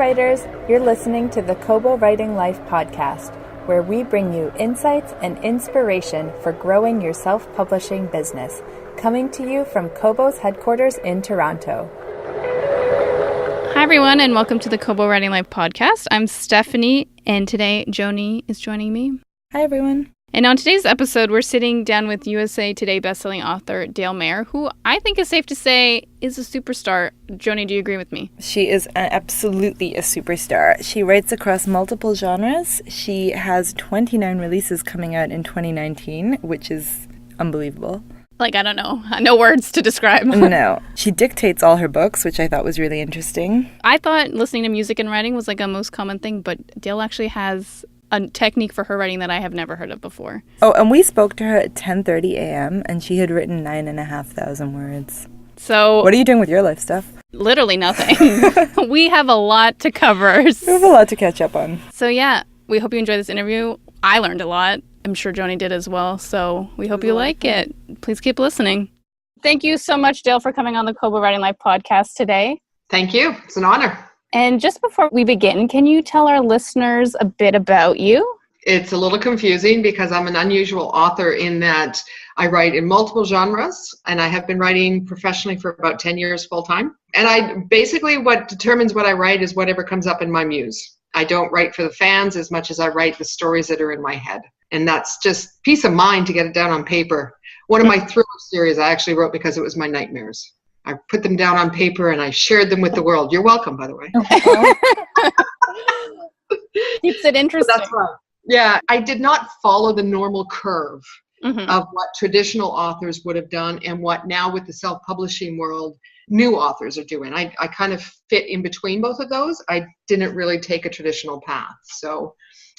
writers, you're listening to the Kobo Writing Life podcast, where we bring you insights and inspiration for growing your self-publishing business, coming to you from Kobo's headquarters in Toronto. Hi, everyone, and welcome to the Kobo Writing Life podcast. I'm Stephanie, and today Joni is joining me. Hi, everyone. And on today's episode, we're sitting down with USA Today bestselling author Dale Mayer, who I think is safe to say is a superstar. Joni, do you agree with me? She is absolutely a superstar. She writes across multiple genres. She has 29 releases coming out in 2019, which is unbelievable. I don't know. No words to describe. No. She dictates all her books, which I thought was really interesting. I thought listening to music and writing was a most common thing, but Dale actually has a technique for her writing that I have never heard of before. Oh, and we spoke to her at 10:30 a.m., and she had written 9,500 words. So what are you doing with your life, Steph? Literally nothing. We have a lot to cover. We have a lot to catch up on. So yeah, we hope you enjoy this interview. I learned a lot. I'm sure Joni did as well. So we hope you like it. Please keep listening. Thank you so much, Dale, for coming on the Kobo Writing Life podcast today. Thank you. It's an honor. And just before we begin, can you tell our listeners a bit about you? It's a little confusing because I'm an unusual author in that I write in multiple genres, and I have been writing professionally for about 10 years full time. And what determines what I write is whatever comes up in my muse. I don't write for the fans as much as I write the stories that are in my head. And that's just peace of mind to get it down on paper. One of my thriller series I actually wrote because it was my nightmares. I put them down on paper and I shared them with the world. You're welcome, by the way. Keeps it interesting. That's right. Yeah, I did not follow the normal curve of what traditional authors would have done and what now with the self-publishing world, new authors are doing. I kind of fit in between both of those. I didn't really take a traditional path, so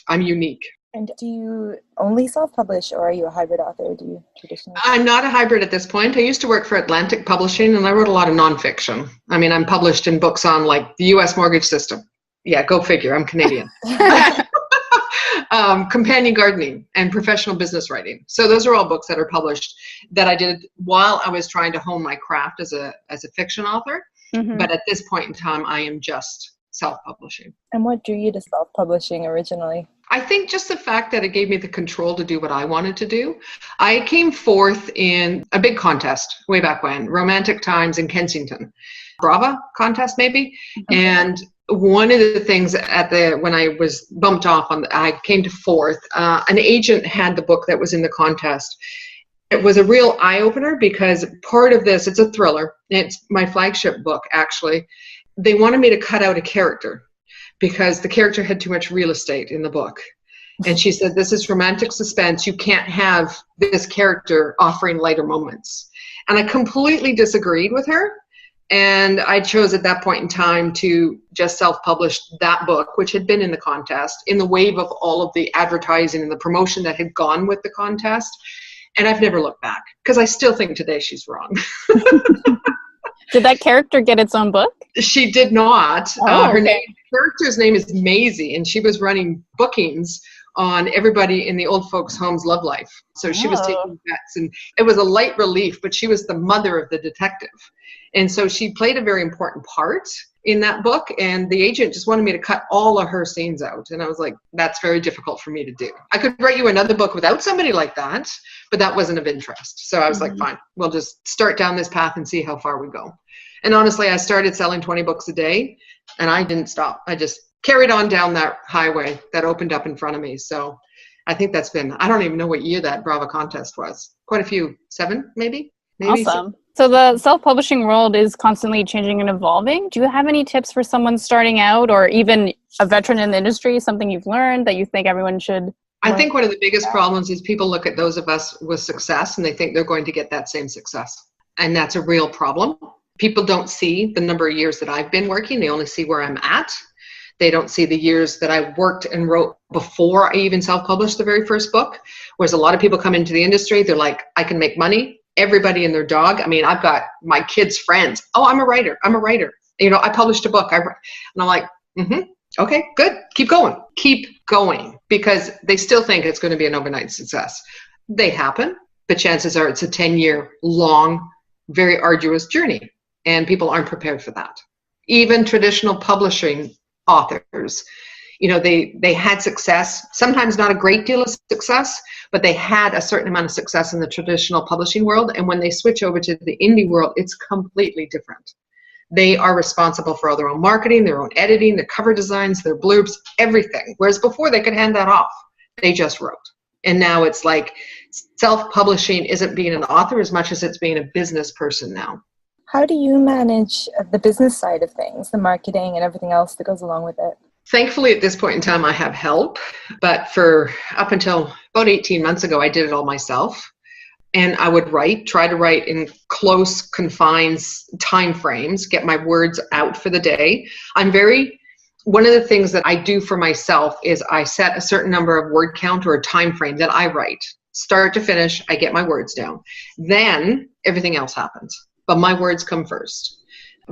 I'm unique. And do you only self-publish, or are you a hybrid author? Do you traditionally? I'm not a hybrid at this point. I used to work for Atlantic Publishing, and I wrote a lot of nonfiction. I mean, I'm published in books on the U.S. mortgage system. Yeah, go figure. I'm Canadian. Companion gardening and professional business writing. So those are all books that are published that I did while I was trying to hone my craft as a fiction author. But at this point in time, I am just self-publishing. And what drew you to self-publishing originally? I think just the fact that it gave me the control to do what I wanted to do. I came fourth in a big contest way back when, Romantic Times in Kensington. Brava contest, maybe. Okay. And one of the things when I was bumped off, I came to fourth. An agent had the book that was in the contest. It was a real eye-opener because part of this, it's a thriller. It's my flagship book, actually. They wanted me to cut out a character because the character had too much real estate in the book. And she said, this is romantic suspense. You can't have this character offering lighter moments. And I completely disagreed with her. And I chose at that point in time to just self-publish that book, which had been in the contest, in the wave of all of the advertising and the promotion that had gone with the contest. And I've never looked back because I still think today she's wrong. Did that character get its own book? She did not. Oh, her character's name is Maisie, and she was running bookings on everybody in the old folks' home's love life. So she was taking bets, and it was a light relief, but she was the mother of the detective. And so she played a very important part in that book, and the agent just wanted me to cut all of her scenes out. And I was like, that's very difficult for me to do. I could write you another book without somebody like that, but that wasn't of interest. So I was like, fine, we'll just start down this path and see how far we go. And honestly, I started selling 20 books a day, and I didn't stop. I just carried on down that highway that opened up in front of me. So I think that's been, I don't even know what year that Brava contest was. Quite a few, 7 maybe? Awesome. So the self-publishing world is constantly changing and evolving. Do you have any tips for someone starting out or even a veteran in the industry, something you've learned that you think everyone should? I think one of the biggest problems is people look at those of us with success and they think they're going to get that same success. And that's a real problem. People don't see the number of years that I've been working. They only see where I'm at. They don't see the years that I worked and wrote before I even self-published the very first book. Whereas a lot of people come into the industry, they're like, I can make money. Everybody and their dog. I mean, I've got my kids' friends. Oh, I'm a writer. I published a book. And I'm like, okay, good. Keep going. Because they still think it's going to be an overnight success. They happen, but chances are it's a 10-year long, very arduous journey. And people aren't prepared for that. Even traditional publishing authors. They had success, sometimes not a great deal of success, but they had a certain amount of success in the traditional publishing world. And when they switch over to the indie world, it's completely different. They are responsible for all their own marketing, their own editing, their cover designs, their blurbs, everything. Whereas before they could hand that off. They just wrote. And now it's like self-publishing isn't being an author as much as it's being a business person now. How do you manage the business side of things, the marketing and everything else that goes along with it? Thankfully, at this point in time, I have help. But for up until about 18 months ago, I did it all myself. And I would try to write in close confines, time frames, get my words out for the day. One of the things that I do for myself is I set a certain number of word count or a time frame that I write. Start to finish, I get my words down. Then everything else happens. But my words come first.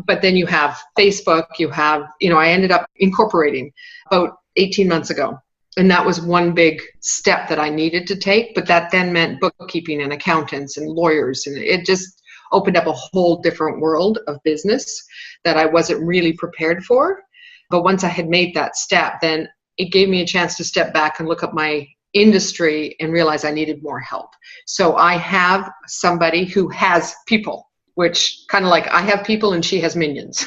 But then you have Facebook, I ended up incorporating about 18 months ago. And that was one big step that I needed to take. But that then meant bookkeeping and accountants and lawyers. And it just opened up a whole different world of business that I wasn't really prepared for. But once I had made that step, then it gave me a chance to step back and look at my industry and realize I needed more help. So I have somebody who has people. Which kind of like I have people and she has minions.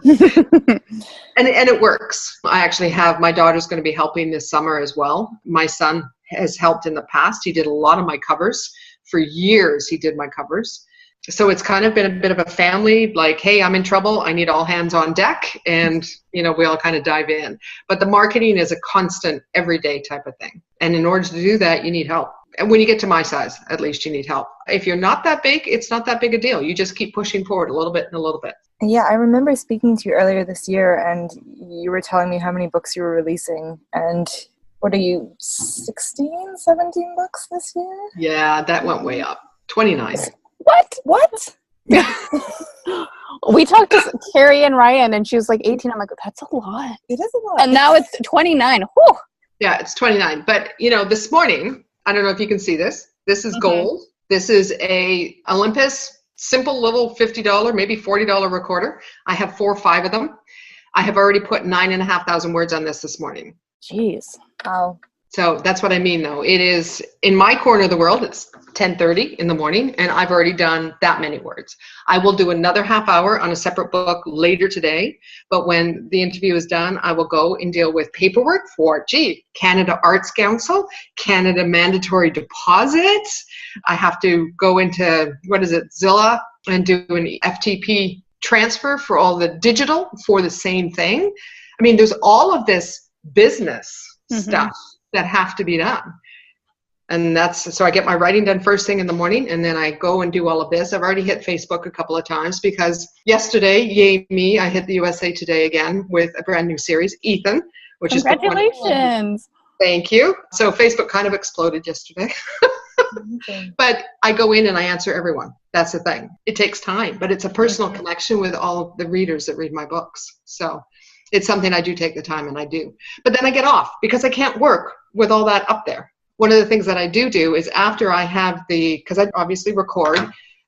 and it works. I actually have, my daughter's going to be helping this summer as well. My son has helped in the past. He did a lot of my covers. For years, he did my covers. So it's kind of been a bit of a family, like, hey, I'm in trouble. I need all hands on deck. And, we all kind of dive in. But the marketing is a constant, everyday type of thing. And in order to do that, you need help. And when you get to my size, at least you need help. If you're not that big, it's not that big a deal. You just keep pushing forward a little bit and a little bit. Yeah, I remember speaking to you earlier this year, and you were telling me how many books you were releasing. And what are you, 16, 17 books this year? Yeah, that went way up. 29. What? We talked to Carrie and Ryan, and she was like 18. I'm like, that's a lot. It is a lot. And now it's 29. Whew. Yeah, it's 29. But, this morning, I don't know if you can see this. This is gold. This is a Olympus, simple little $50, maybe $40 recorder. I have 4 or 5 of them. I have already put 9,500 words on this morning. Jeez. Wow. So that's what I mean, though. It is, in my corner of the world, it's 10:30 in the morning, and I've already done that many words. I will do another half hour on a separate book later today, but when the interview is done, I will go and deal with paperwork for, Canada Arts Council, Canada mandatory deposits. I have to go into, Zilla, and do an FTP transfer for all the digital for the same thing. I mean, there's all of this business stuff that have to be done. And so I get my writing done first thing in the morning, and then I go and do all of this. I've already hit Facebook a couple of times because yesterday, yay me, I hit the USA Today again with a brand new series, Ethan, which is congratulations. Thank you. So Facebook kind of exploded yesterday. But I go in and I answer everyone. That's the thing. It takes time, but it's a personal connection with all the readers that read my books. So it's something I do take the time, and I do. But then I get off because I can't work with all that up there. One of the things that I do is after I have because I obviously record,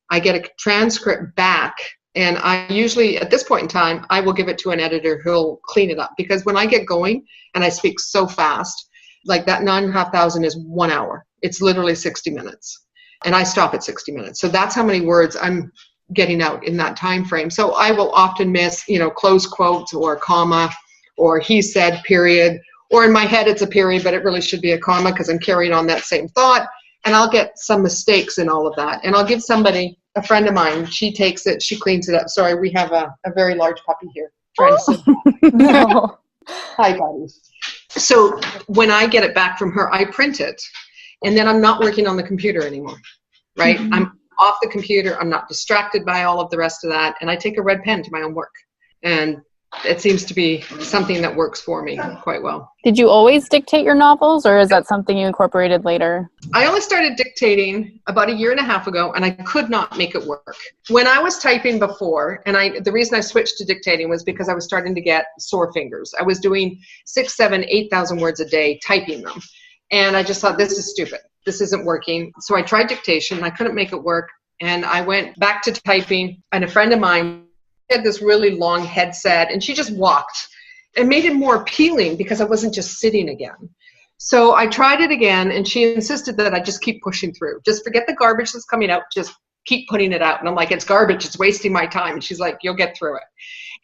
I get a transcript back, and I usually, at this point in time, I will give it to an editor who'll clean it up. Because when I get going and I speak so fast, like that 9,500 is 1 hour. It's literally 60 minutes. And I stop at 60 minutes. So that's how many words I'm getting out in that time frame. So I will often miss, close quotes or comma or he said, period. Or in my head, it's a period, but it really should be a comma because I'm carrying on that same thought. And I'll get some mistakes in all of that. And I'll give somebody, a friend of mine, she takes it, she cleans it up. Sorry, we have a very large puppy here trying to sit. No. Hi, buddies. So when I get it back from her, I print it. And then I'm not working on the computer anymore, right? I'm off the computer. I'm not distracted by all of the rest of that. And I take a red pen to my own work. And it seems to be something that works for me quite well. Did you always dictate your novels, or is that something you incorporated later? I only started dictating about 1.5 years ago, and I could not make it work. When I was typing before, and the reason I switched to dictating was because I was starting to get sore fingers. I was doing 6,000, 7,000, 8,000 words a day, typing them. And I just thought, this is stupid. This isn't working. So I tried dictation, and I couldn't make it work. And I went back to typing, and a friend of mine had this really long headset, and she just walked. it made it more appealing because I wasn't just sitting again. So I tried it again, and she insisted that I just keep pushing through. Just forget the garbage that's coming out. Just keep putting it out. And I'm like, it's garbage. It's wasting my time. And she's like, you'll get through it.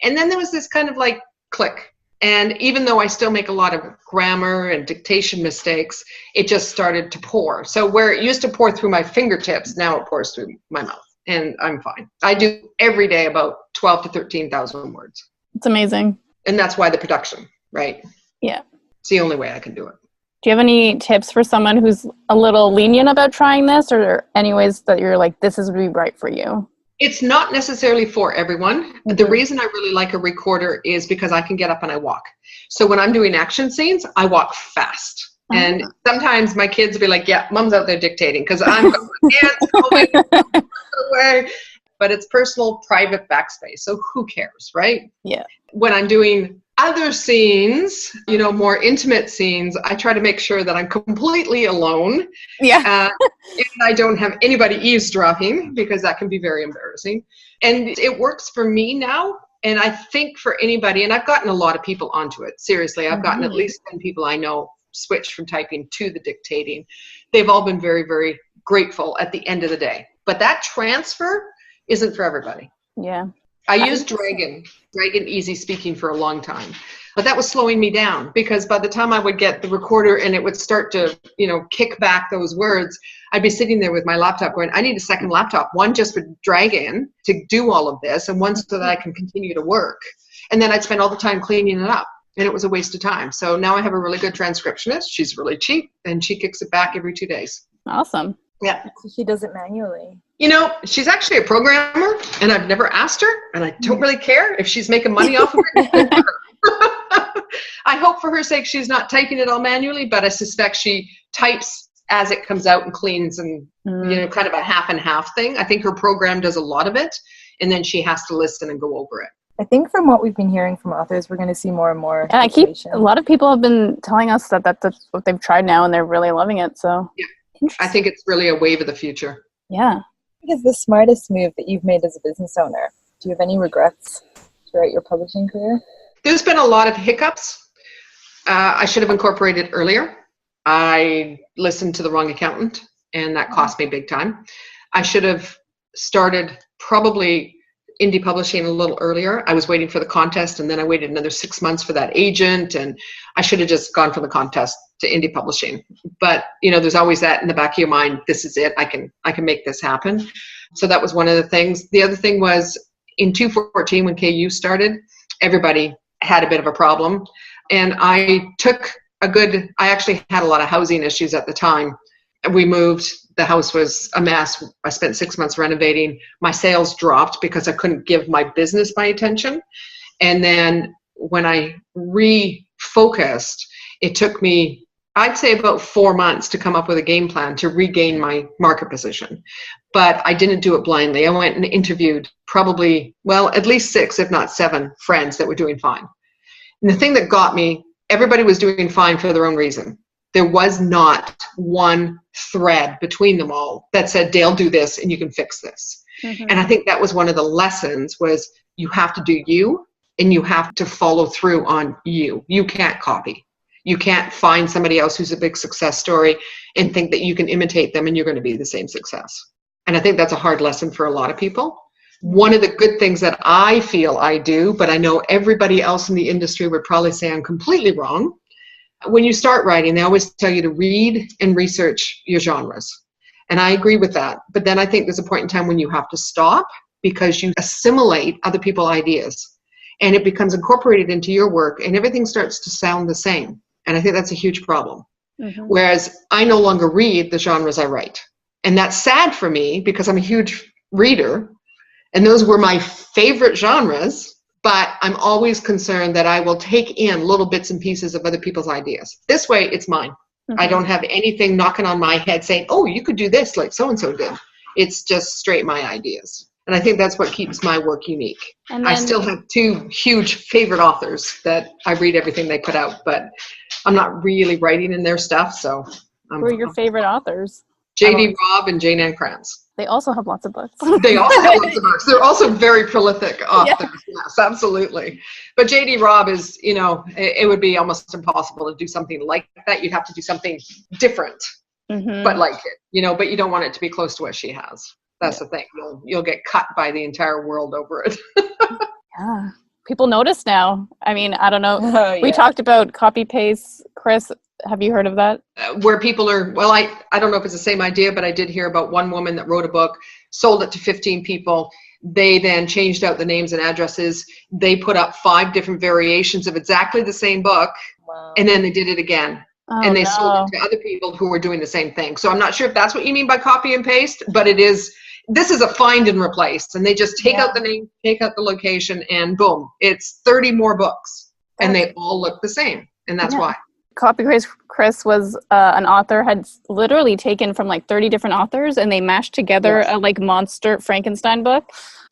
And then there was this kind of like click. And even though I still make a lot of grammar and dictation mistakes, it just started to pour. So where it used to pour through my fingertips, now it pours through my mouth. And I'm fine. I do every day about 12 to 13,000 words. It's amazing. And that's why the production, right? Yeah. It's the only way I can do it. Do you have any tips for someone who's a little lenient about trying this, or any ways that you're like, this is would be right for you? It's not necessarily for everyone. Mm-hmm. The reason I really like a recorder is because I can get up and I walk. So when I'm doing action scenes, I walk fast. Uh-huh. And sometimes my kids will be like, yeah, mom's out there dictating because I'm going away. But it's personal, private backspace. So who cares, right? Yeah. When I'm doing other scenes, more intimate scenes, I try to make sure that I'm completely alone. Yeah. And I don't have anybody eavesdropping because that can be very embarrassing. And it works for me now. And I think for anybody, and I've gotten a lot of people onto it. Seriously, I've gotten at least 10 people I know switch from typing to the dictating. They've all been very, very grateful at the end of the day. But that transfer isn't for everybody. Yeah. I used Dragon Easy Speaking for a long time, but that was slowing me down because by the time I would get the recorder and it would start to, kick back those words, I'd be sitting there with my laptop going, I need a second laptop, one just for Dragon to do all of this and one so that I can continue to work. And then I'd spend all the time cleaning it up and it was a waste of time. So now I have a really good transcriptionist. She's really cheap and she kicks it back every 2 days. Awesome. Yeah. So she does it manually. She's actually a programmer, and I've never asked her, and I don't really care if she's making money off of it. I hope for her sake she's not typing it all manually, but I suspect she types as it comes out and cleans and, kind of a half and half thing. I think her program does a lot of it, and then she has to listen and go over it. I think from what we've been hearing from authors, we're going to see more and more. Yeah, a lot of people have been telling us that that's what they've tried now, and they're really loving it. So yeah. I think it's really a wave of the future. Yeah. I think it's the smartest move that you've made as a business owner. Do you have any regrets throughout your publishing career? There's been a lot of hiccups. I should have incorporated earlier. I listened to the wrong accountant, and that cost me big time. I should have started probably indie publishing a little earlier. I was waiting for the contest, and then I waited another 6 months for that agent, and I should have just gone from the contest to indie publishing. But there's always that in the back of your mind, this is it, I can make this happen. So that was one of the things. The other thing was in 2014 when KU started, everybody had a bit of a problem, and I actually had a lot of housing issues at the time. We moved, the house was a mess. I spent 6 months renovating. My sales dropped because I couldn't give my business my attention. And then when I refocused, it took me, I'd say about 4 months to come up with a game plan to regain my market position. But I didn't do it blindly. I went and interviewed probably, at least 6, if not 7 friends that were doing fine. And the thing that got me, everybody was doing fine for their own reason. There was not one thread between them all that said, Dale, do this and you can fix this. Mm-hmm. And I think that was one of the lessons was you have to do you and you have to follow through on you. You can't copy. You can't find somebody else who's a big success story and think that you can imitate them and you're going to be the same success. And I think that's a hard lesson for a lot of people. One of the good things that I feel I do, but I know everybody else in the industry would probably say I'm completely wrong. When you start writing, they always tell you to read and research your genres. And I agree with that. But then I think there's a point in time when you have to stop because you assimilate other people's ideas and it becomes incorporated into your work and everything starts to sound the same. And I think that's a huge problem. Mm-hmm. Whereas I no longer read the genres I write. And that's sad for me because I'm a huge reader and those were my favorite genres. But I'm always concerned that I will take in little bits and pieces of other people's ideas. This way, it's mine. Mm-hmm. I don't have anything knocking on my head saying, oh, you could do this like so-and-so did. It's just straight my ideas. And I think that's what keeps my work unique. And I still have 2 huge favorite authors that I read everything they put out, but I'm not really writing in their stuff. So who are your favorite authors? J.D. Robb and Jane Ann Krantz. They also have lots of books. They also have lots of books. They're also very prolific authors. Yes, absolutely. But J.D. Robb is, it would be almost impossible to do something like that. You'd have to do something different, but like it, but you don't want it to be close to what she has. That's the thing. You'll get cut by the entire world over it. Yeah. People notice now. I mean, I don't know. We talked about copy paste. Chris, have you heard of that? Where people are, I don't know if it's the same idea, but I did hear about one woman that wrote a book, sold it to 15 people. They then changed out the names and addresses. They put up 5 different variations of exactly the same book. Wow. And then they did it again. And they sold it to other people who were doing the same thing. So I'm not sure if that's what you mean by copy and paste, but this is a find and replace. And they just take out the name, take out the location, and boom, it's 30 more books. And they all look the same. And that's why. Copy Paste Chris was an author, had literally taken from like 30 different authors, and they mashed together a like monster Frankenstein book.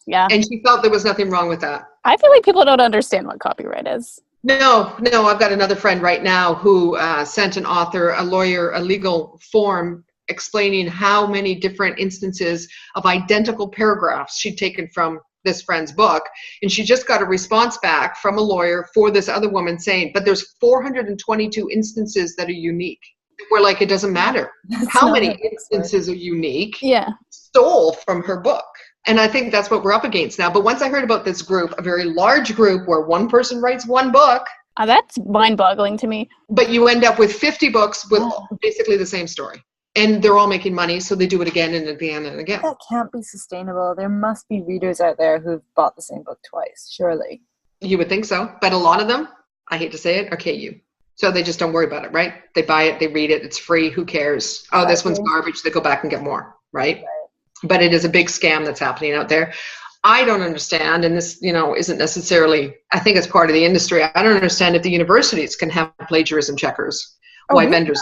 Yeah. And she felt there was nothing wrong with that. I feel like people don't understand what copyright is. No, I've got another friend right now who sent an author, a lawyer, a legal form explaining how many different instances of identical paragraphs she'd taken from this friend's book. And she just got a response back from a lawyer for this other woman saying, but there's 422 instances that are unique. We're like, it doesn't matter. How many instances are unique? Stole from her book. And I think that's what we're up against now. But once I heard about this group, a very large group where one person writes one book. That's mind-boggling to me. But you end up with 50 books with basically the same story. And they're all making money, so they do it again and again and again. That can't be sustainable. There must be readers out there who've bought the same book twice, surely. You would think so. But a lot of them, I hate to say it, are KU. So they just don't worry about it, right? They buy it, they read it, it's free, who cares? Oh, this one's garbage, they go back and get more, right? But it is a big scam that's happening out there. I don't understand, and this, isn't necessarily, I think it's part of the industry. I don't understand if the universities can have plagiarism checkers. Why vendors?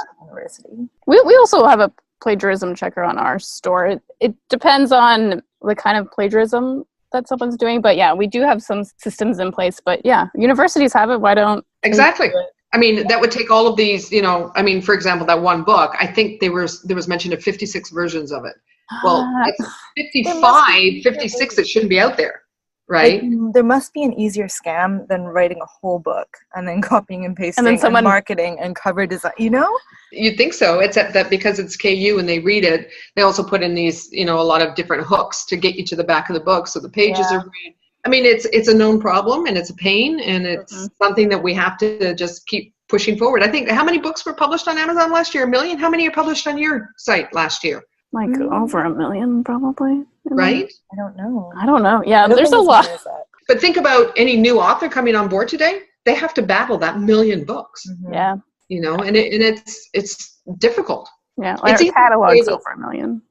We also have a plagiarism checker on our store. It depends on the kind of plagiarism that someone's doing, but we do have some systems in place. But universities have it. Why don't? Exactly. I mean, that would take all of these. For example, that one book. I think there was mention of 56 versions of it. Well, it's 55, 56 that shouldn't be out there. Right. Like, there must be an easier scam than writing a whole book and then copying and pasting and marketing and cover design, You'd think so. It's that because it's KU and they read it, they also put in these, a lot of different hooks to get you to the back of the book. So the pages are read. I mean, it's a known problem and it's a pain and it's something that we have to just keep pushing forward. I think, how many books were published on Amazon last year? 1 million? How many are published on your site last year? Like over 1 million, probably. Right? I don't know. Yeah, there's a lot. But think about any new author coming on board today. They have to battle that 1 million books. Yeah. And it's difficult. Yeah, our catalog's over 1 million.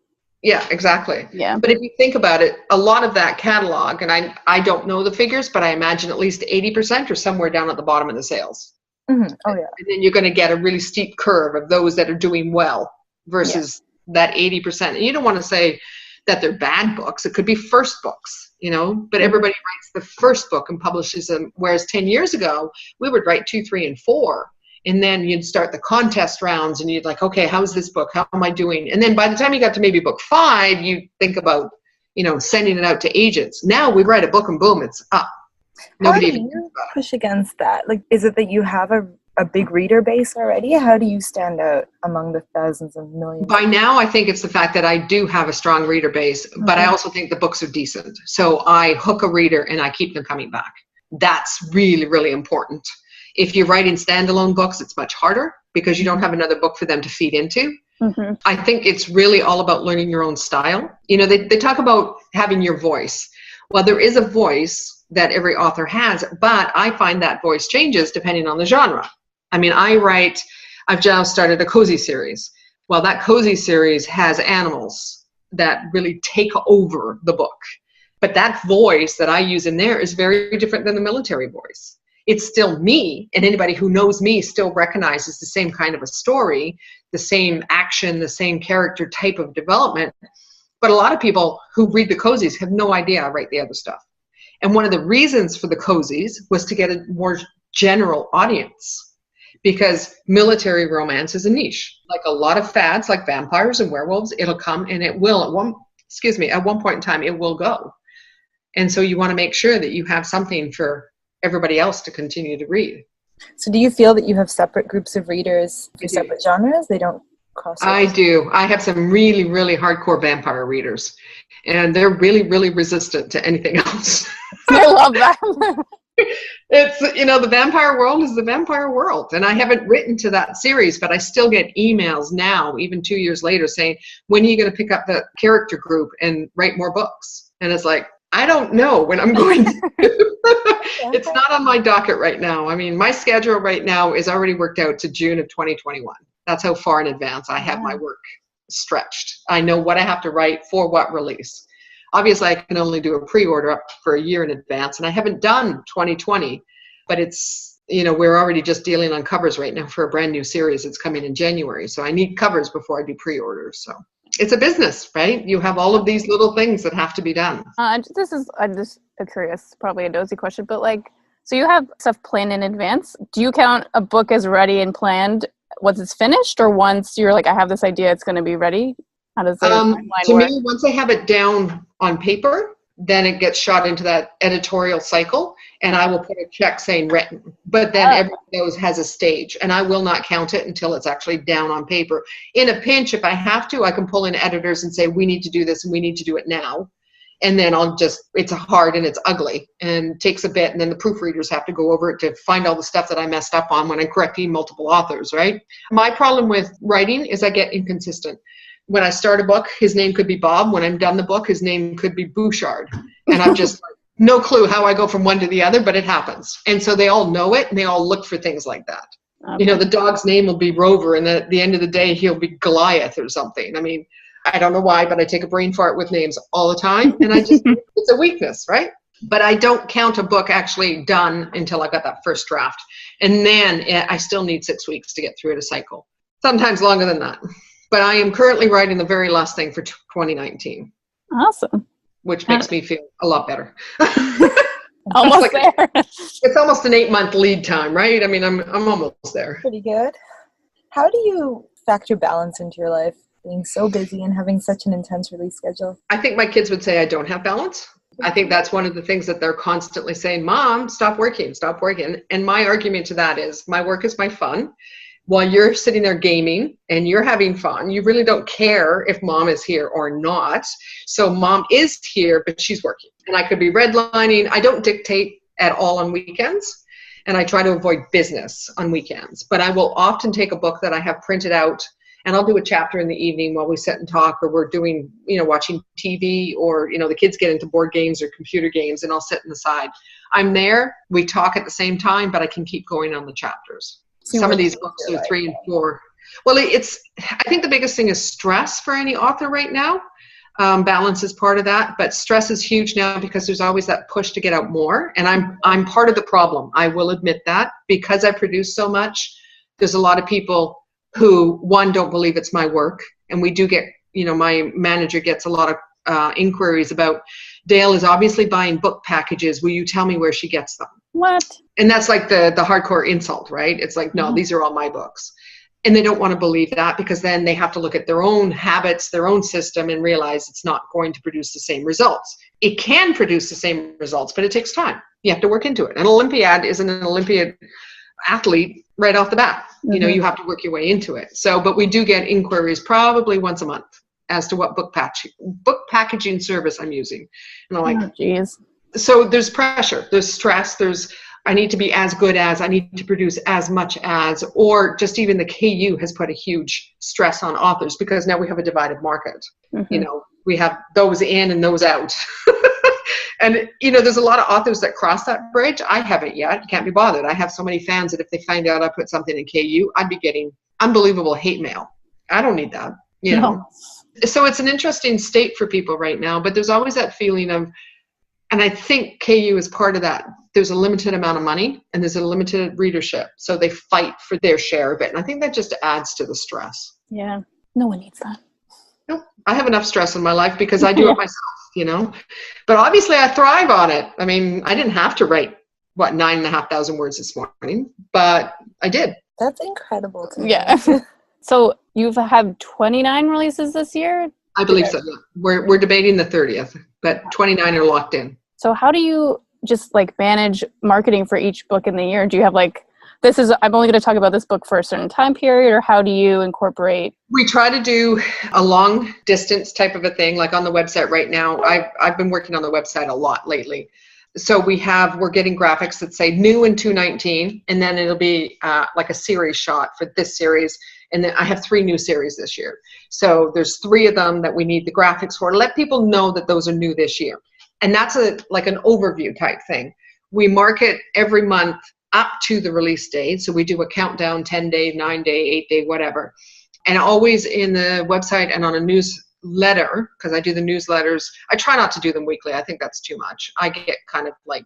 Yeah, exactly. Yeah. But if you think about it, a lot of that catalog, and I don't know the figures, but I imagine at least 80% are somewhere down at the bottom of the sales. Mm-hmm. Oh, yeah. And then you're going to get a really steep curve of those that are doing well versus that 80%. And you don't want to say that they're bad books. It could be first books, but everybody writes the first book and publishes them. Whereas 10 years ago, we would write 2, 3, and 4. And then you'd start the contest rounds and you'd like, okay, how's this book? How am I doing? And then by the time you got to maybe book 5, you think about, sending it out to agents. Now we write a book and boom, it's up. Nobody even thinks about it. Push against that? Like, is it that you have a big reader base already? How do you stand out among the thousands and millions? By now, I think it's the fact that I do have a strong reader base, but I also think the books are decent. So I hook a reader and I keep them coming back. That's really, really important. If you're writing standalone books, it's much harder because you don't have another book for them to feed into. Mm-hmm. I think it's really all about learning your own style. They talk about having your voice. Well, there is a voice that every author has, but I find that voice changes depending on the genre. I mean, I've just started a cozy series. Well, that cozy series has animals that really take over the book. But that voice that I use in there is very different than the military voice. It's still me, and anybody who knows me still recognizes the same kind of a story, the same action, the same character type of development. But a lot of people who read the cozies have no idea I write the other stuff. And one of the reasons for the cozies was to get a more general audience. because military romance is a niche. Like a lot of fads, like vampires and werewolves, it'll come and it will at one point in time, it will go. And so you want to make sure that you have something for everybody else to continue to read. So do you feel that you have separate groups of readers for separate genres? They don't cross over? I do. I have some really, really hardcore vampire readers, and they're really, really resistant to anything else. I love that. It's, the vampire world is the vampire world. And I haven't written to that series, but I still get emails now, even 2 years later, saying, when are you going to pick up the character group and write more books? And it's like, I don't know when I'm going to. It's not on my docket right now. I mean, my schedule right now is already worked out to June of 2021. That's how far in advance I have my work stretched. I know what I have to write for what release. Obviously, I can only do a pre-order up for a year in advance, and I haven't done 2020, but it's, we're already just dealing on covers right now for a brand new series that's coming in January. So I need covers before I do pre-orders. So it's a business, right? You have all of these little things that have to be done. I'm just curious, probably a nosy question, but so you have stuff planned in advance. Do you count a book as ready and planned once it's finished, or once you're like, I have this idea, it's going to be ready? How does the timeline work? To me, once I have it down on paper, then it gets shot into that editorial cycle, and I will put a check saying written. But then every one of those has a stage, and I will not count it until it's actually down on paper. In a pinch, if I have to, I can pull in editors and say, we need to do this, and we need to do it now. And then it's hard and it's ugly and takes a bit, and then the proofreaders have to go over it to find all the stuff that I messed up on when I'm correcting multiple authors, right? My problem with writing is I get inconsistent. When I start a book, his name could be Bob. When I'm done the book, his name could be Bouchard. And I'm just no clue how I go from one to the other, but it happens. And so they all know it, and they all look for things like that. Okay. The dog's name will be Rover, and then at the end of the day, he'll be Goliath or something. I mean, I don't know why, but I take a brain fart with names all the time, and it's a weakness, right? But I don't count a book actually done until I've got that first draft. And then I still need 6 weeks to get through a cycle, sometimes longer than that. But I am currently writing the very last thing for 2019. Awesome. Which makes me feel a lot better. Almost there. It's almost an 8-month lead time, right? I mean, I'm almost there. Pretty good. How do you factor balance into your life, being so busy and having such an intense release schedule? I think my kids would say I don't have balance. I think that's one of the things that they're constantly saying, Mom, stop working. And my argument to that is my work is my fun. While you're sitting there gaming and you're having fun, you really don't care if Mom is here or not. So Mom is here, but she's working. And I could be redlining. I don't dictate at all on weekends. And I try to avoid business on weekends. But I will often take a book that I have printed out, and I'll do a chapter in the evening while we sit and talk, or we're doing, watching TV, or, the kids get into board games or computer games, and I'll sit on the side. I'm there. We talk at the same time, but I can keep going on the chapters. Some of these books are 3 and 4. Well, I think the biggest thing is stress for any author right now. Balance is part of that, but stress is huge now because there's always that push to get out more. And I'm part of the problem. I will admit that, because I produce so much. There's a lot of people who, one, don't believe it's my work. And we do get, my manager gets a lot of inquiries about, Dale is obviously buying book packages. Will you tell me where she gets them? What? And that's like the hardcore insult, right? It's like, no, these are all my books. And they don't want to believe that, because then they have to look at their own habits, their own system, and realize it's not going to produce the same results. It can produce the same results, but it takes time. You have to work into it. An Olympiad isn't an Olympiad athlete right off the bat. Mm-hmm. You have to work your way into it. So, but we do get inquiries probably once a month as to what book packaging service I'm using. And I'm like, oh, geez. So there's pressure, there's stress, I need to be as good as, I need to produce as much as, or just even the KU has put a huge stress on authors, because now we have a divided market. Mm-hmm. We have those in and those out. And, there's a lot of authors that cross that bridge. I haven't yet. Can't be bothered. I have so many fans that if they find out I put something in KU, I'd be getting unbelievable hate mail. I don't need that, No. So it's an interesting state for people right now, but there's always that feeling of, and I think KU is part of that. There's a limited amount of money and there's a limited readership. So they fight for their share of it. And I think that just adds to the stress. Yeah. No one needs that. No, I have enough stress in my life because I do it myself, But obviously I thrive on it. I mean, I didn't have to write, 9,500 words this morning, but I did. That's incredible to me. Yeah. So you've had 29 releases this year? I believe so. Yeah. We're debating the 30th, but 29 are locked in. So how do you just like manage marketing for each book in the year? Do you have like, I'm only going to talk about this book for a certain time period, or how do you incorporate? We try to do a long distance type of a thing, like on the website right now. I've been working on the website a lot lately. So we're getting graphics that say new in 2019, and then it'll be like a series shot for this series. And then I have 3 new series this year. So there's 3 of them that we need the graphics for. Let people know that those are new this year. And that's like an overview type thing. We market every month up to the release date. So we do a countdown, 10-day, 9-day, 8-day, whatever. And always in the website and on a newsletter, because I do the newsletters. I try not to do them weekly. I think that's too much. I get kind of like,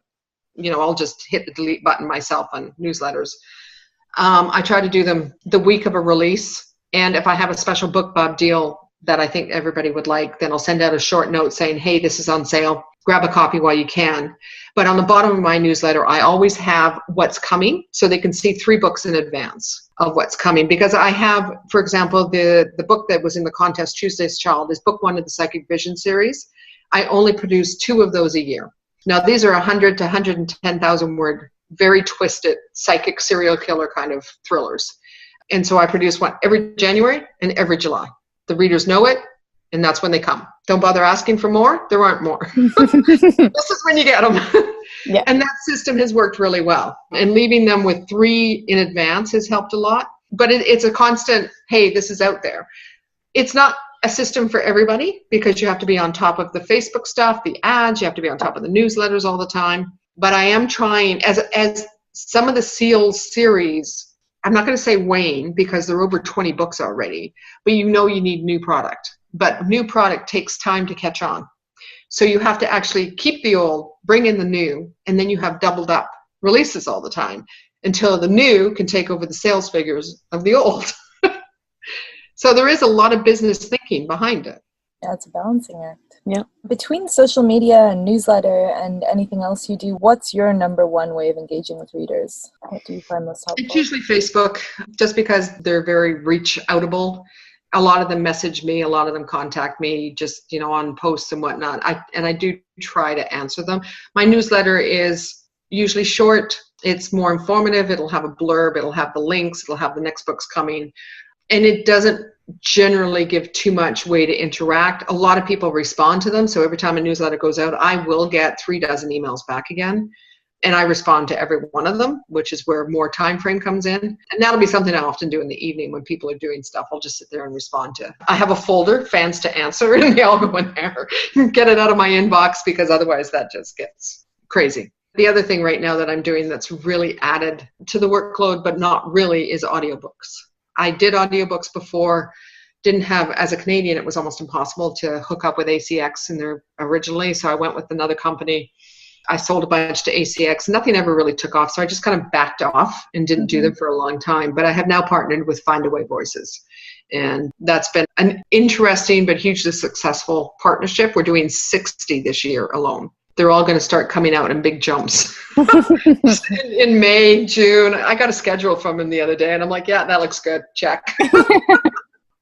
I'll just hit the delete button myself on newsletters. I try to do them the week of a release. And if I have a special BookBub deal that I think everybody would like, then I'll send out a short note saying, hey, this is on sale. Grab a copy while you can. But on the bottom of my newsletter, I always have what's coming, so they can see 3 books in advance of what's coming. Because I have, for example, the book that was in the contest, Tuesday's Child, is book 1 of the Psychic Vision series. I only produce 2 of those a year. Now, these are 100 to 110,000 word, very twisted psychic serial killer kind of thrillers. And so I produce one every January and every July. The readers know it, and that's when they come. Don't bother asking for more. There aren't more. This is when you get them. Yeah. And that system has worked really well. And leaving them with 3 in advance has helped a lot. But it's a constant, hey, this is out there. It's not a system for everybody, because you have to be on top of the Facebook stuff, the ads, you have to be on top of the newsletters all the time. But I am trying, as some of the SEALs series, I'm not going to say wane, because there are over 20 books already, but you need new product. But new product takes time to catch on. So you have to actually keep the old, bring in the new, and then you have doubled up releases all the time until the new can take over the sales figures of the old. So there is a lot of business thinking behind it. Yeah, it's a balancing act. Yeah. Between social media and newsletter and anything else you do, what's your number one way of engaging with readers? What do you find most helpful? It's usually Facebook, just because they're very reach-outable. A lot of them message me, a lot of them contact me just, on posts and whatnot. I do try to answer them. My newsletter is usually short. It's more informative. It'll have a blurb. It'll have the links. It'll have the next books coming. And it doesn't generally give too much way to interact. A lot of people respond to them. So every time a newsletter goes out, I will get 36 emails back again. And I respond to every one of them, which is where more time frame comes in. And that'll be something I often do in the evening when people are doing stuff. I'll just sit there and respond to. I have a folder, fans to answer, and they all go in there. Get it out of my inbox, because otherwise that just gets crazy. The other thing right now that I'm doing that's really added to the workload, but not really, is audiobooks. I did audiobooks before. Didn't have, as a Canadian, it was almost impossible to hook up with ACX in there originally. So I went with another company. I sold a bunch to ACX. Nothing ever really took off. So I just kind of backed off and didn't do them for a long time. But I have now partnered with Findaway Voices. And that's been an interesting but hugely successful partnership. We're doing 60 this year alone. They're all going to start coming out in big jumps. in May, June. I got a schedule from them the other day, and I'm like, yeah, that looks good. Check.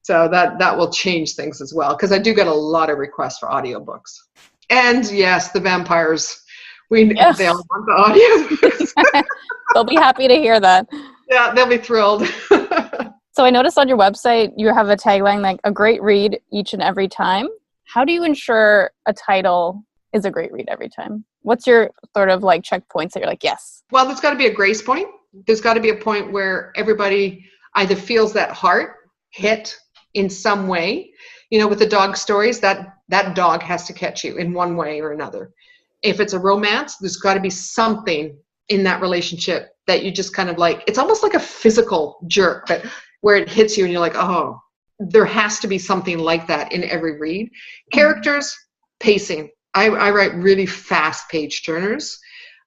So that will change things as well, because I do get a lot of requests for audiobooks. And yes, the vampires. Yes. They all want the audiobooks. They'll be happy to hear that. Yeah, they'll be thrilled. So I noticed on your website, you have a tagline like a great read each and every time. How do you ensure a title is a great read every time? What's your sort of like checkpoints that you're like, yes? Well, there's got to be a grace point. There's got to be a point where everybody either feels that heart hit in some way. With the dog stories, that dog has to catch you in one way or another. If it's a romance, there's got to be something in that relationship that you just kind of like, it's almost like a physical jerk where it hits you and you're like, oh, there has to be something like that in every read. Characters, pacing. I write really fast page turners.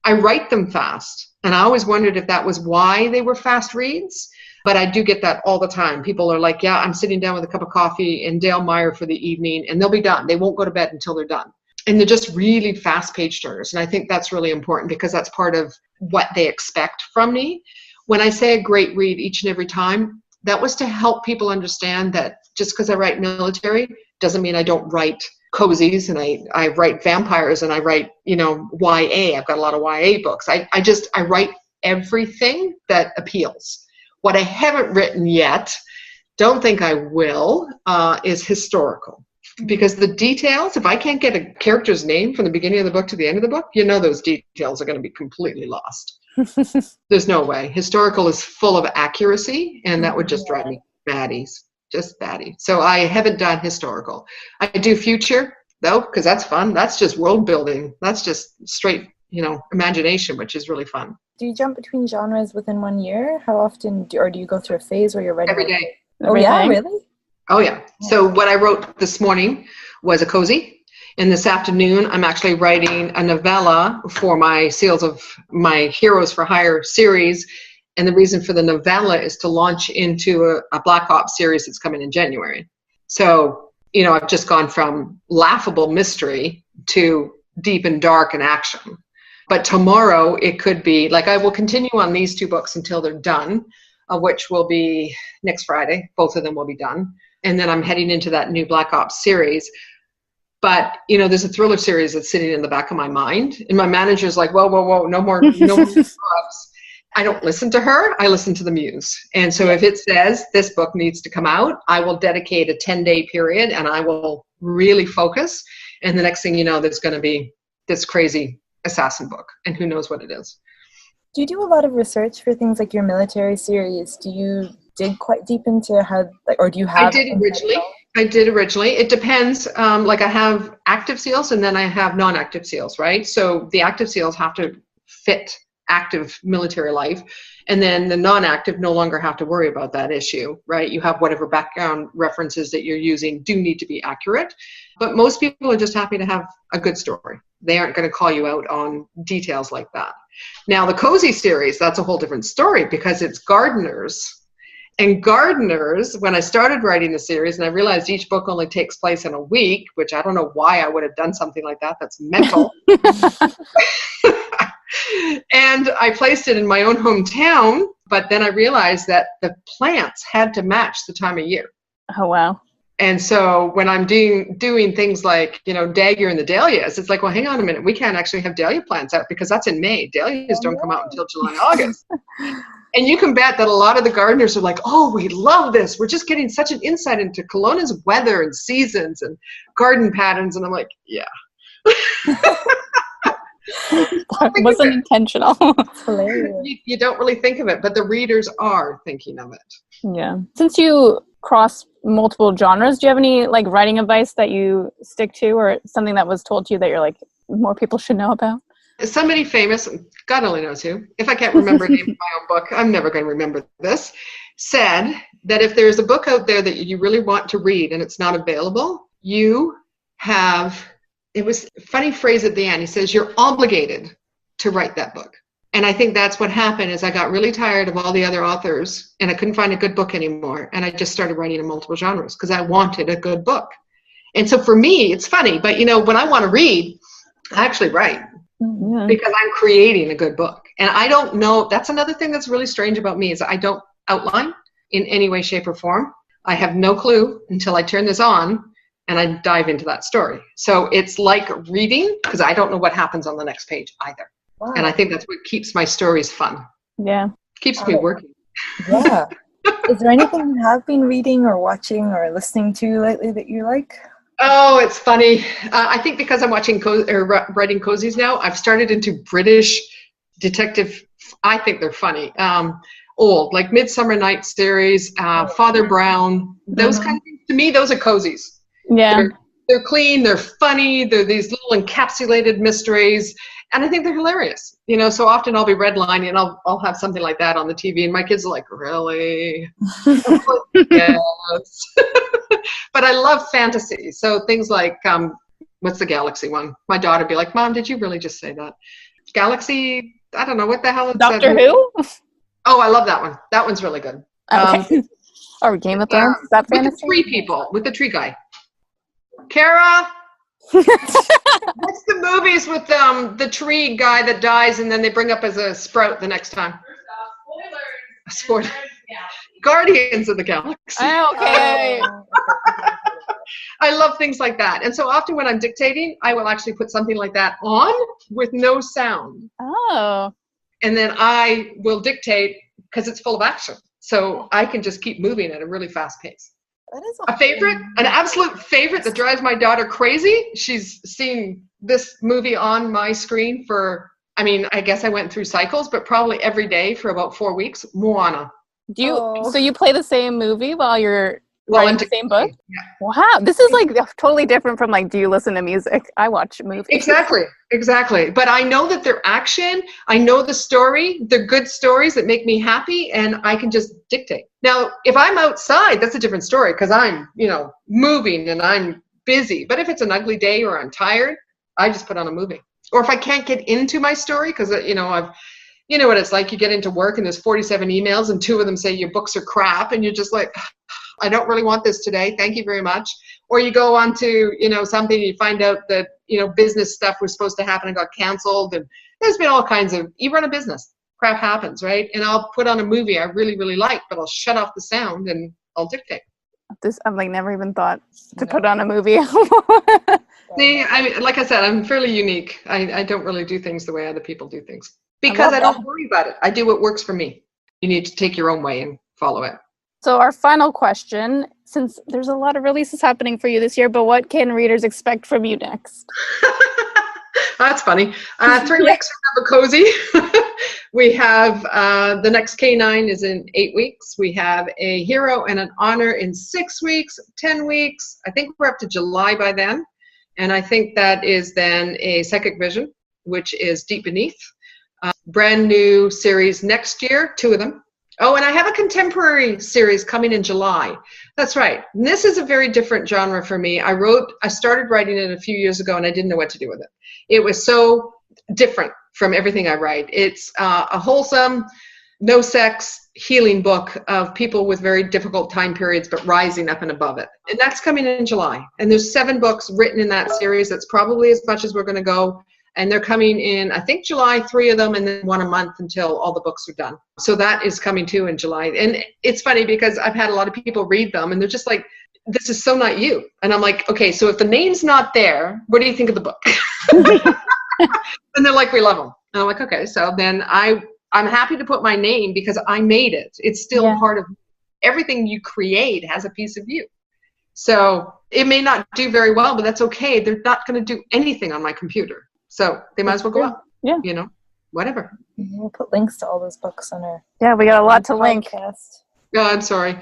I write them fast. And I always wondered if that was why they were fast reads. But I do get that all the time. People are like, yeah, I'm sitting down with a cup of coffee and Dale Meyer for the evening, and they'll be done. They won't go to bed until they're done. And they're just really fast page turners. And I think that's really important, because that's part of what they expect from me. when I say a great read each and every time, that was to help people understand that just because I write military doesn't mean I don't write cozies, and I write vampires, and I write, YA. I've got a lot of YA books. I write everything that appeals. What I haven't written yet, don't think I will, is historical. Because the details, if I can't get a character's name from the beginning of the book to the end of the book, those details are going to be completely lost. There's no way. Historical is full of accuracy, and that would just drive me baddies. Just batty. So I haven't done historical. I do future, though, because that's fun. That's just world building. That's just straight, imagination, which is really fun. Do you jump between genres within 1 year? How often, do you go through a phase where you're writing? Every day. Oh, yeah, really? Oh, yeah. So what I wrote this morning was a cozy. And this afternoon, I'm actually writing a novella for my my Heroes for Hire series. And the reason for the novella is to launch into a Black Ops series that's coming in January. So, I've just gone from laughable mystery to deep and dark and action. But tomorrow it could be, I will continue on these 2 books until they're done, which will be next Friday. Both of them will be done. And then I'm heading into that new Black Ops series. But, there's a thriller series that's sitting in the back of my mind. And my manager's like, whoa, no more books. I don't listen to her. I listen to the muse. And so if it says this book needs to come out, I will dedicate a 10-day period and I will really focus. And the next thing you know, there's going to be this crazy assassin book. And who knows what it is. Do you do a lot of research for things like your military series? Do you dig quite deep into how, or do you have? I did originally. It depends. I have active seals and then I have non-active seals, right? So the active seals have to fit active military life, and then the non-active no longer have to worry about that issue, right? You have whatever background references that you're using do need to be accurate, but most people are just happy to have a good story. They aren't going to call you out on details like that. Now the cozy series, that's a whole different story because it's gardeners. And gardeners, when I started writing the series, and I realized each book only takes place in a week, which I don't know why I would have done something like that. That's mental. And I placed it in my own hometown, but then I realized that the plants had to match the time of year. Oh, wow. And so when I'm doing things like, Dagger and the dahlias, it's like, well, hang on a minute. We can't actually have dahlia plants out because that's in May. Dahlias don't come out until July, August. And you can bet that a lot of the gardeners are like, oh, we love this. We're just getting such an insight into Kelowna's weather and seasons and garden patterns. And I'm like, yeah. That wasn't intentional. You don't really think of it, but the readers are thinking of it. Yeah. Since you cross multiple genres, do you have any writing advice that you stick to, or something that was told to you that you're like, more people should know about? Somebody famous, God only knows who, if I can't remember the name of my own book, I'm never going to remember this, said that if there's a book out there that you really want to read and it's not available, you have, it was a funny phrase at the end, he says, you're obligated to write that book. And I think that's what happened is I got really tired of all the other authors and I couldn't find a good book anymore. And I just started writing in multiple genres because I wanted a good book. And so for me, it's funny, but when I want to read, I actually write. Yeah. Because I'm creating a good book. And I don't know, that's another thing that's really strange about me is I don't outline in any way, shape, or form. I have no clue until I turn this on and I dive into that story. So it's like reading because I don't know what happens on the next page either. Wow. And I think that's what keeps my stories fun. Yeah. Keeps me working. Yeah. Is there anything you have been reading or watching or listening to lately that you like? Oh, it's funny. I think because I'm watching writing cozies now, I've started into British detective. I think they're funny. Old, like Midsummer Night's series, Father Brown, those kind of things. To me, those are cozies. Yeah. They're clean, they're funny, they're these little encapsulated mysteries, and I think they're hilarious. So often I'll be redlining and I'll have something like that on the TV, and my kids are like, really? Yes. But I love fantasy. So things like, what's the Galaxy one? My daughter would be like, Mom, did you really just say that? Galaxy, I don't know, what the hell is that? Doctor Who? Oh, I love that one. That one's really good. Okay. Or Game of Thrones? Is that fantasy? With the tree guy. Kara! What's the movies with the tree guy that dies and then they bring up as a sprout the next time? sport. Guardians of the Galaxy. Oh, okay. I love things like that. And so often when I'm dictating, I will actually put something like that on with no sound. Oh. And then I will dictate because it's full of action. So I can just keep moving at a really fast pace. That is A favorite, an absolute favorite that drives my daughter crazy. She's seen this movie on my screen for, I guess I went through cycles, but probably every day for about 4 weeks. Moana. So you play the same movie while you're Well, writing the same book? Yeah. Wow. This is like totally different from like, do you listen to music? I watch movies. Exactly. But I know that they're action. I know the story. They're good stories that make me happy, and I can just dictate. Now, if I'm outside, that's a different story because I'm, moving and I'm busy. But if it's an ugly day or I'm tired, I just put on a movie. Or if I can't get into my story because, you know what it's like. You get into work and there's 47 emails and 2 of them say your books are crap, and you're just like, I don't really want this today. Thank you very much. Or you go on to, something and you find out that, business stuff was supposed to happen and got canceled. And there's been all kinds of, you run a business, crap happens, right? And I'll put on a movie I really, really like, but I'll shut off the sound and I'll dictate. I've like never even thought to put on a movie. See, like I said, I'm fairly unique. I don't really do things the way other people do things because I don't worry about it. I do what works for me. You need to take your own way and follow it. So our final question, since there's a lot of releases happening for you this year, but what can readers expect from you next? That's funny. 3 weeks we have a cozy. We have the next K9 is in 8 weeks. We have a hero and an honor in 6 weeks, 10 weeks. I think we're up to July by then. And I think that is then a Psychic Vision, which is Deep Beneath. Brand new series next year, 2 of them. Oh, and I have a contemporary series coming in July. That's right. And this is a very different genre for me. I started writing it a few years ago and I didn't know what to do with it. It was so different from everything I write. It's a wholesome, no sex, healing book of people with very difficult time periods, but rising up and above it. And that's coming in July. And there's 7 books written in that series. That's probably as much as we're going to go. And they're coming in, I think, July, 3 of them, and then 1 a month until all the books are done. So that is coming too in July. And it's funny because I've had a lot of people read them, and they're just like, this is so not you. And I'm like, okay, so if the name's not there, what do you think of the book? And they're like, we love them. And I'm like, okay, so then I'm happy to put my name because I made it. It's still part of everything you create has a piece of you. So it may not do very well, but that's okay. They're not going to do anything on my computer. So they might as well go up. Yeah. Whatever. We'll put links to all those books on our we got a lot to link. Oh, I'm sorry.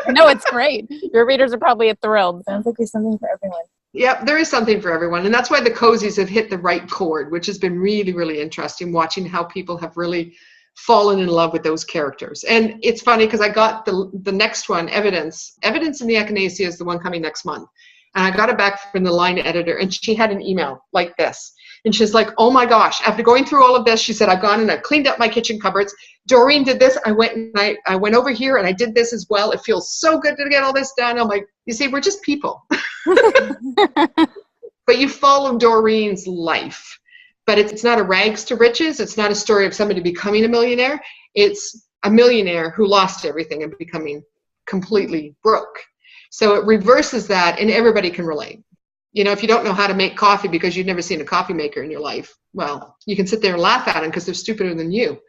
No, it's great. Your readers are probably thrilled. Sounds like there's something for everyone. Yeah, there is something for everyone. And that's why the cozies have hit the right chord, which has been really, really interesting, watching how people have really fallen in love with those characters. And it's funny because I got the next one, Evidence in the Echinacea is the one coming next month. And I got it back from the line editor, and she had an email like this. And she's like, oh my gosh, after going through all of this, she said, I've gone and I've cleaned up my kitchen cupboards. Doreen did this. I went over here and I did this as well. It feels so good to get all this done. I'm like, you see, we're just people. But you follow Doreen's life. But it's not a rags to riches. It's not a story of somebody becoming a millionaire. It's a millionaire who lost everything and becoming completely broke. So it reverses that, and everybody can relate. If you don't know how to make coffee because you've never seen a coffee maker in your life, well, you can sit there and laugh at them because they're stupider than you.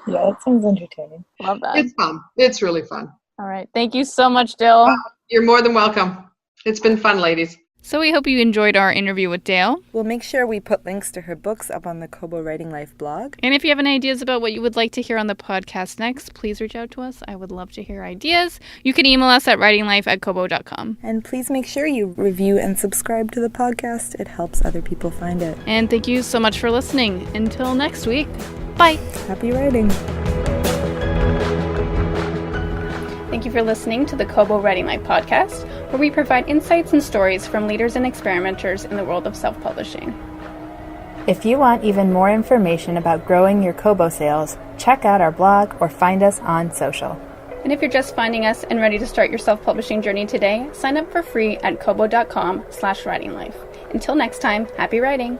Yeah, it sounds entertaining. Love that. It's fun. It's really fun. All right. Thank you so much, Dill. You're more than welcome. It's been fun, ladies. So we hope you enjoyed our interview with Dale. We'll make sure we put links to her books up on the Kobo Writing Life blog. And if you have any ideas about what you would like to hear on the podcast next, please reach out to us. I would love to hear ideas. You can email us at writinglife@kobo.com. And please make sure you review and subscribe to the podcast. It helps other people find it. And thank you so much for listening. Until next week, bye. Happy writing. Thank you for listening to the Kobo Writing Life podcast, where we provide insights and stories from leaders and experimenters in the world of self-publishing. If you want even more information about growing your Kobo sales, check out our blog or find us on social. And if you're just finding us and ready to start your self-publishing journey today, sign up for free at kobo.com/writinglife. Until next time, happy writing!